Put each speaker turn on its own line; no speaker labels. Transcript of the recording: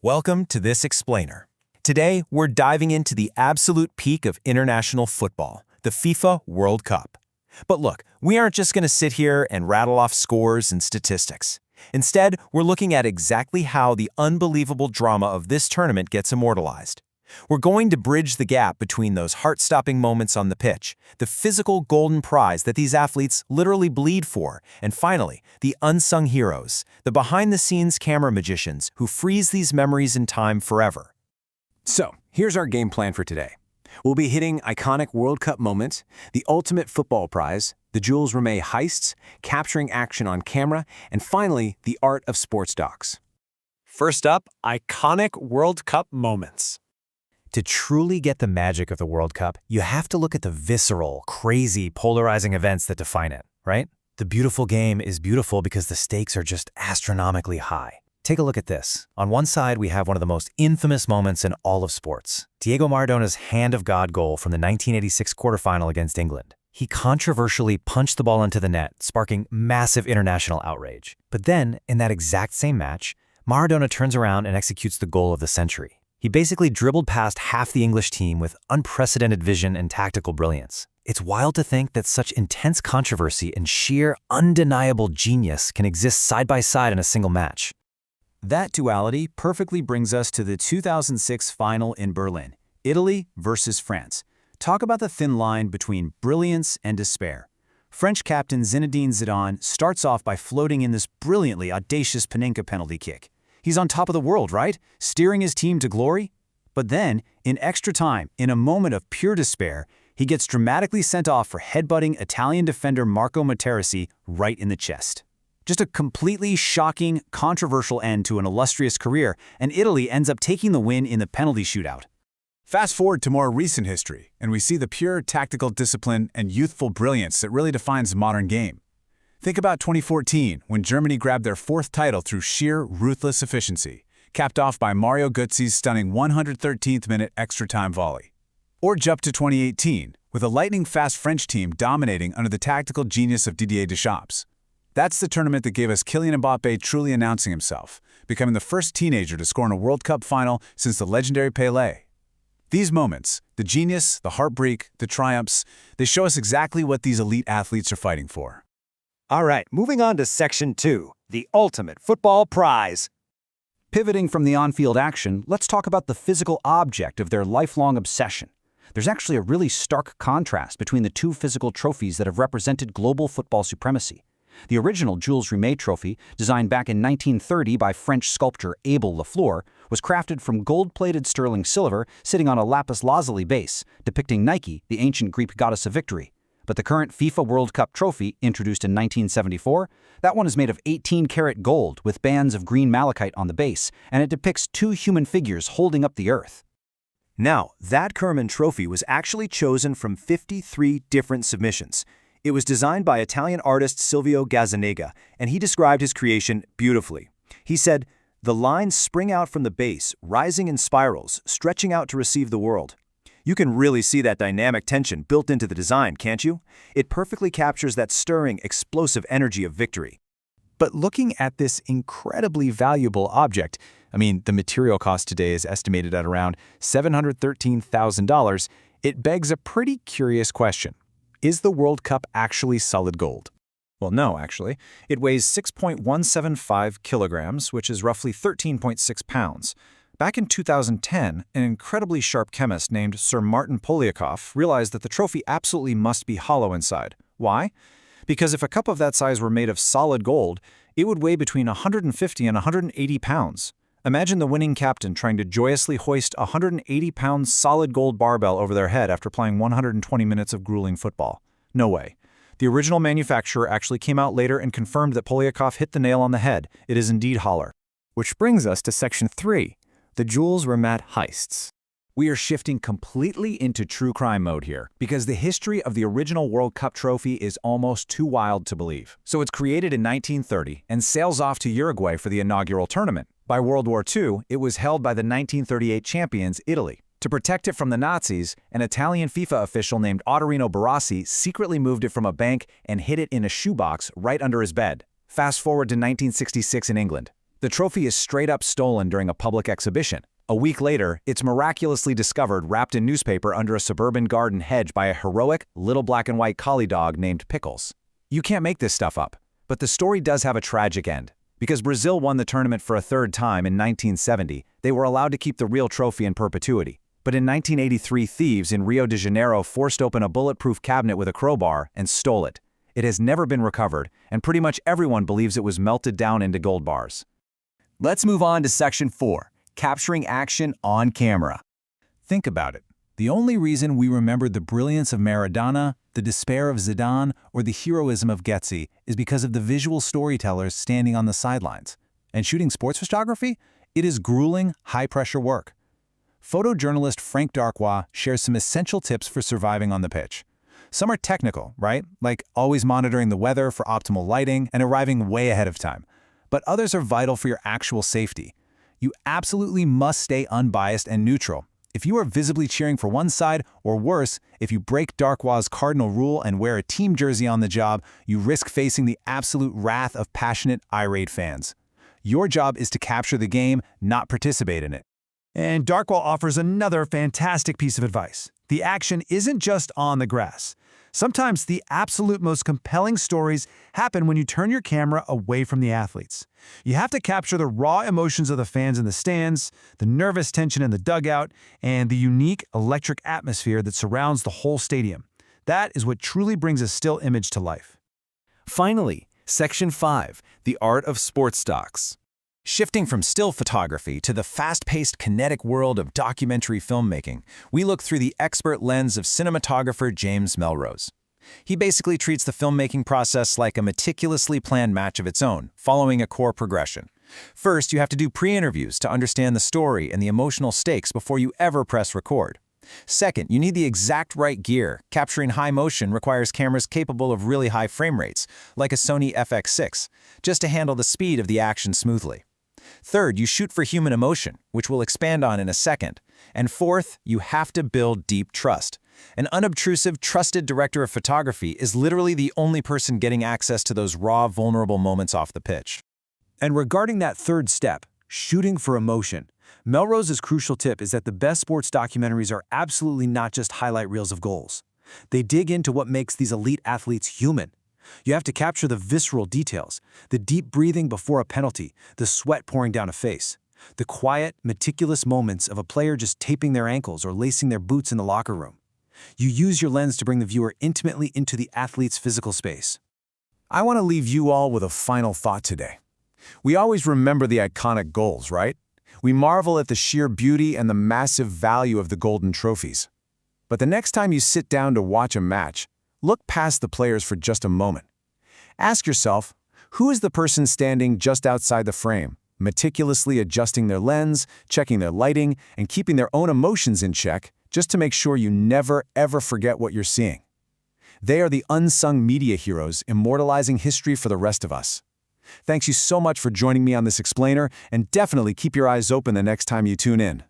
Welcome to This Explainer. Today, we're diving into the absolute peak of international football, the FIFA World Cup. But look, we aren't just going to sit here and rattle off scores and statistics. Instead, we're looking at exactly how the unbelievable drama of this tournament gets immortalized. We're going to bridge the gap between those heart-stopping moments on the pitch, the physical golden prize that these athletes literally bleed for, and finally, the unsung heroes, the behind-the-scenes camera magicians who freeze these memories in time forever. So, here's our game plan for today. We'll be hitting iconic World Cup moments, the ultimate football prize, the Jules Rimet heists, capturing action on camera, and finally, the art of sports docs.
First up, iconic World Cup moments.
To truly get the magic of the World Cup, you have to look at the visceral, crazy, polarizing events that define it, right? The beautiful game is beautiful because the stakes are just astronomically high. Take a look at this. On one side, we have one of the most infamous moments in all of sports, Diego Maradona's hand of God goal from the 1986 quarterfinal against England. He controversially punched the ball into the net, sparking massive international outrage. But then, in that exact same match, Maradona turns around and executes the goal of the century. He basically dribbled past half the English team with unprecedented vision and tactical brilliance. It's wild to think that such intense controversy and sheer, undeniable genius can exist side by side in a single match. That duality perfectly brings us to the 2006 final in Berlin, Italy versus France. Talk about the thin line between brilliance and despair. French captain Zinedine Zidane starts off by floating in this brilliantly audacious Panenka penalty kick. He's on top of the world, right? Steering his team to glory? But then, in extra time, in a moment of pure despair, he gets dramatically sent off for headbutting Italian defender Marco Materazzi right in the chest. Just a completely shocking, controversial end to an illustrious career, and Italy ends up taking the win in the penalty shootout.
Fast forward to more recent history, and we see the pure tactical discipline and youthful brilliance that really defines the modern game. Think about 2014, when Germany grabbed their fourth title through sheer, ruthless efficiency, capped off by Mario Götze's stunning 113th-minute extra-time volley. Or jump to 2018, with a lightning-fast French team dominating under the tactical genius of Didier Deschamps. That's the tournament that gave us Kylian Mbappé truly announcing himself, becoming the first teenager to score in a World Cup final since the legendary Pelé. These moments, the genius, the heartbreak, the triumphs, they show us exactly what these elite athletes are fighting for.
All right, moving on to Section 2, the ultimate football prize.
Pivoting from the on-field action, let's talk about the physical object of their lifelong obsession. There's actually a really stark contrast between the two physical trophies that have represented global football supremacy. The original Jules Rimet trophy, designed back in 1930 by French sculptor Abel Lafleur, was crafted from gold-plated sterling silver sitting on a lapis lazuli base, depicting Nike, the ancient Greek goddess of victory. But the current FIFA World Cup trophy, introduced in 1974, that one is made of 18-karat gold with bands of green malachite on the base, and it depicts two human figures holding up the earth.
Now, that Kerman trophy was actually chosen from 53 different submissions. It was designed by Italian artist Silvio Gazzanega, and he described his creation beautifully. He said, "The lines spring out from the base, rising in spirals, stretching out to receive the world." You can really see that dynamic tension built into the design, can't you? It perfectly captures that stirring, explosive energy of victory. But looking at this incredibly valuable object, the material cost today is estimated at around $713,000, it begs a pretty curious question. Is the World Cup actually solid gold? Well, no, actually. It weighs 6.175 kilograms, which is roughly 13.6 pounds. Back in 2010, an incredibly sharp chemist named Sir Martin Polyakov realized that the trophy absolutely must be hollow inside. Why? Because if a cup of that size were made of solid gold, it would weigh between 150 and 180 pounds. Imagine the winning captain trying to joyously hoist a 180-pound solid gold barbell over their head after playing 120 minutes of grueling football. No way. The original manufacturer actually came out later and confirmed that Polyakov hit the nail on the head. It is indeed hollow. Which brings us to Section 3. The Jules Rimet heists. We are shifting completely into true crime mode here, because the history of the original World Cup trophy is almost too wild to believe. So it's created in 1930 and sails off to Uruguay for the inaugural tournament. By World War II, it was held by the 1938 champions, Italy. To protect it from the Nazis, an Italian FIFA official named Ottorino Barassi secretly moved it from a bank and hid it in a shoebox right under his bed. Fast forward to 1966 in England.
The trophy is straight up stolen during a public exhibition. A week later, it's miraculously discovered wrapped in newspaper under a suburban garden hedge by a heroic, little black and white collie dog named Pickles. You can't make this stuff up. But the story does have a tragic end. Because Brazil won the tournament for a third time in 1970, they were allowed to keep the real trophy in perpetuity. But in 1983, thieves in Rio de Janeiro forced open a bulletproof cabinet with a crowbar and stole it. It has never been recovered, and pretty much everyone believes it was melted down into gold bars. Let's move on to Section 4, capturing action on camera.
Think about it. The only reason we remembered the brilliance of Maradona, the despair of Zidane, or the heroism of Getzy is because of the visual storytellers standing on the sidelines. And shooting sports photography? It is grueling, high-pressure work. Photojournalist Frank Darkwa shares some essential tips for surviving on the pitch. Some are technical, right? Like always monitoring the weather for optimal lighting and arriving way ahead of time. But others are vital for your actual safety. You absolutely must stay unbiased and neutral. If you are visibly cheering for one side, or worse, if you break Darkwa's cardinal rule and wear a team jersey on the job, you risk facing the absolute wrath of passionate, irate fans. Your job is to capture the game, not participate in it.
And Darkwall offers another fantastic piece of advice. The action isn't just on the grass. Sometimes the absolute most compelling stories happen when you turn your camera away from the athletes. You have to capture the raw emotions of the fans in the stands, the nervous tension in the dugout, and the unique electric atmosphere that surrounds the whole stadium. That is what truly brings a still image to life.
Finally, Section 5, the art of sports docs. Shifting from still photography to the fast-paced kinetic world of documentary filmmaking, we look through the expert lens of cinematographer James Melrose. He basically treats the filmmaking process like a meticulously planned match of its own, following a core progression. First, you have to do pre-interviews to understand the story and the emotional stakes before you ever press record. Second, you need the exact right gear. Capturing high motion requires cameras capable of really high frame rates, like a Sony FX6, just to handle the speed of the action smoothly. Third, you shoot for human emotion, which we'll expand on in a second. And fourth, you have to build deep trust. An unobtrusive, trusted director of photography is literally the only person getting access to those raw, vulnerable moments off the pitch.
And regarding that third step, shooting for emotion, Melrose's crucial tip is that the best sports documentaries are absolutely not just highlight reels of goals. They dig into what makes these elite athletes human. You have to capture the visceral details, the deep breathing before a penalty, the sweat pouring down a face, the quiet, meticulous moments of a player just taping their ankles or lacing their boots in the locker room. You use your lens to bring the viewer intimately into the athlete's physical space.
I want to leave you all with a final thought today. We always remember the iconic goals, right? We marvel at the sheer beauty and the massive value of the golden trophies. But the next time you sit down to watch a match, look past the players for just a moment. Ask yourself, who is the person standing just outside the frame, meticulously adjusting their lens, checking their lighting, and keeping their own emotions in check just to make sure you never, ever forget what you're seeing? They are the unsung media heroes immortalizing history for the rest of us. Thanks you so much for joining me on this explainer, and definitely keep your eyes open the next time you tune in.